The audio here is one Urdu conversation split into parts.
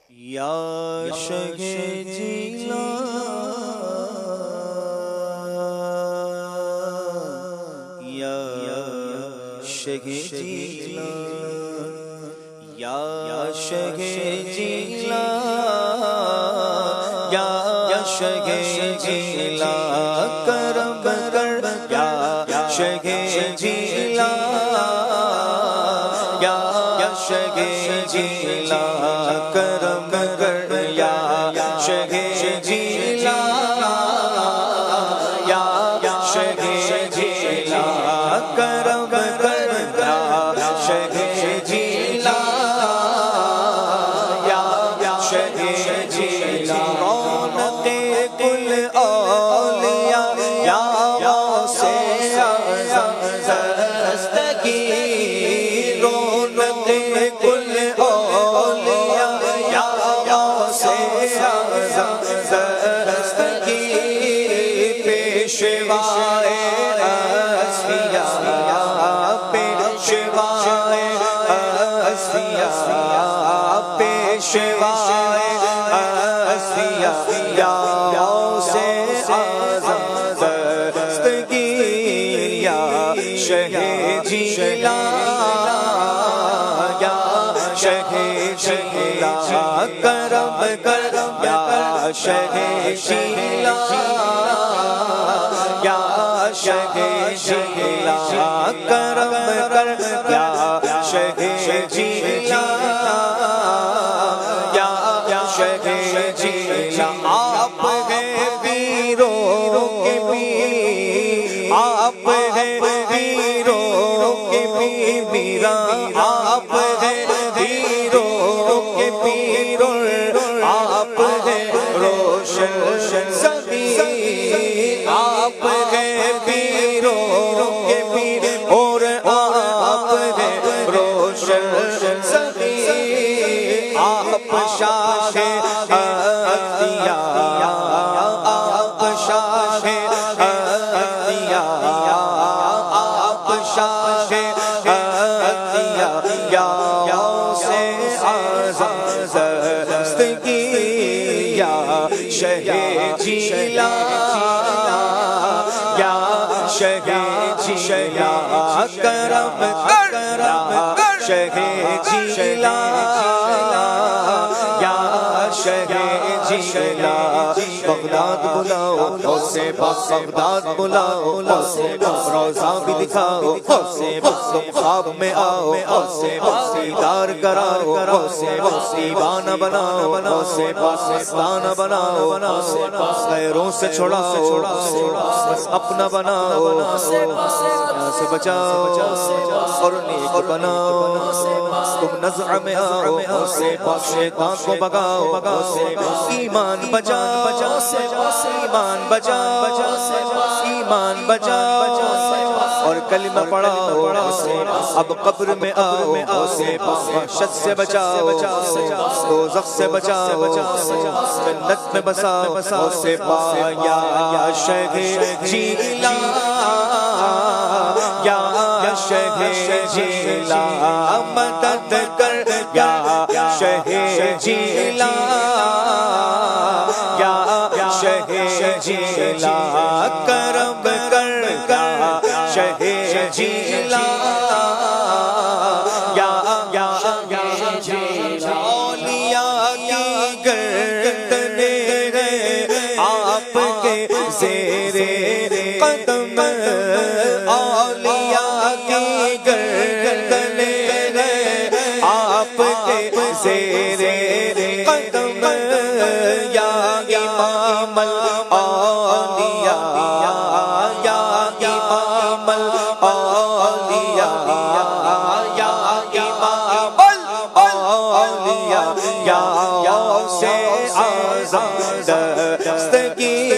یا شہ جیلا یا شہ جیلا یا شہ جیلا یا شہ جیلا کرم کر یا شہ جیلا یا شہ جیلا کرم کر یا شہ جیلا یا شہ جیلا کرم کر یا شہ جیلا یا شہ جیلا رونق کل اولیاء یا غوث اعظم دستگیر رونق کل اولیاء یا غوث اعظم دستگیر پیشوائے اصفیاء پیشوائے اصفیاء پیشوائے اصفیاء یا غوث اعظم دستگیر یا شہ جیلا یا شہ جیلا کرم کر یا شہ جیلا یا شہ جیلا کرم کر یا شہ جیلا یا شہ جیلا آپ ہیں پیروں کے پیر آپ ہیں پیروں کے پیر میرا آپ ہیں پیروں کے پیر آپ ہیں روشن ضمیر آپ ہیں پیروں کے پیر اور آپ ہیں روشن ضمیر آپ شاہ انبیاء آپ شاہ انبیاء آپ شاہ انبیاء یا غوث اعظم دستگیر یا شہ جیلا یا شہ جیلا کرم کر شہ جیلا یا شہ جیلا بغداد بلاؤ اسے بغداد بلاؤ اسے روزہ بھی دکھاؤ اسے خواب میں آؤ اسے دیدار کراؤ اسے دیوانہ بناؤ اسے مستانہ بناؤ غیروں سے چھڑاؤ بس اپنا بناؤ یہاں سے بچاؤ اور نیک بناؤ تم نزع میں آؤ اسے شیطان کو بگاؤ ایمان بچاؤ ایمان بچاؤ ایمان بچاؤ اور کلمہ پڑھاؤ اب قبر میں آؤ اسے وحشت سے بچاؤ دوزخ سے بچاؤ جنت میں بساؤ اسے یا شہ جیلا یا شہ جیلا مدد کر یا شہ جیلا یا شہ جیلا کرم کر یا شہ جیلا یا جیلا اولیاء کی گردنیں ہیں آپ کے زیر قدم اولیاء کی گردنیں ہیں آپ کے زیر قدم یا امام الاولیاء یا امام الاولیاء یا امام الاولیاء یا غوث اعظم دستگیر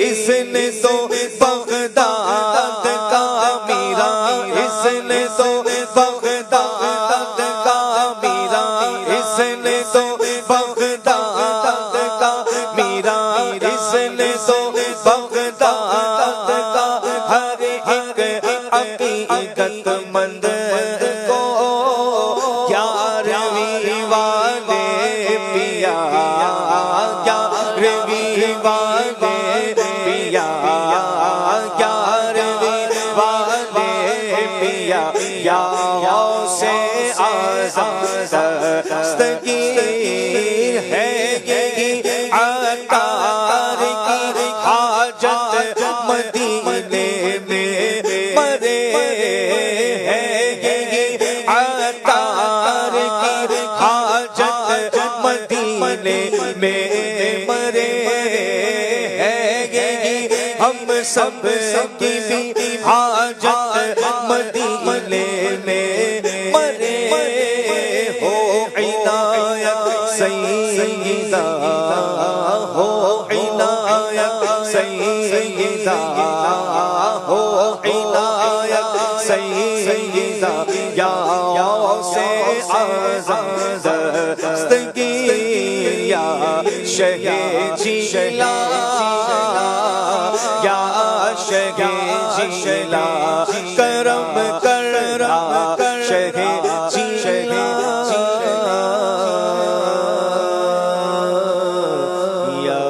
اس نے تو بغداد کا میرا اس نے تو بغداد کا میرا اس نے تو بغداد کا میرا اس نے تو بغداد کا ہر ایک عقیدت مند کو 11ویں والے پیا گیارہویں والے پیا گیارہویں والے پیا یا غوث اعظم دستگیر ہے یہی عطار کی حاجت مدینے میں مرے ہیں یہی عطار کی حاجت مدینے میں مرے ہیں یہی ہم سب کی بھی حاجت مدینے میں مرے ہو عنایت سیدہ ہو عنایت سیدہ ہو عنایت سیدہ یا غوث اعظم دستگیر یا شہ جیلا یا شہ جیلا کرم کرنا شہ جیلا یا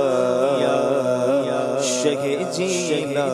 شہ جیلا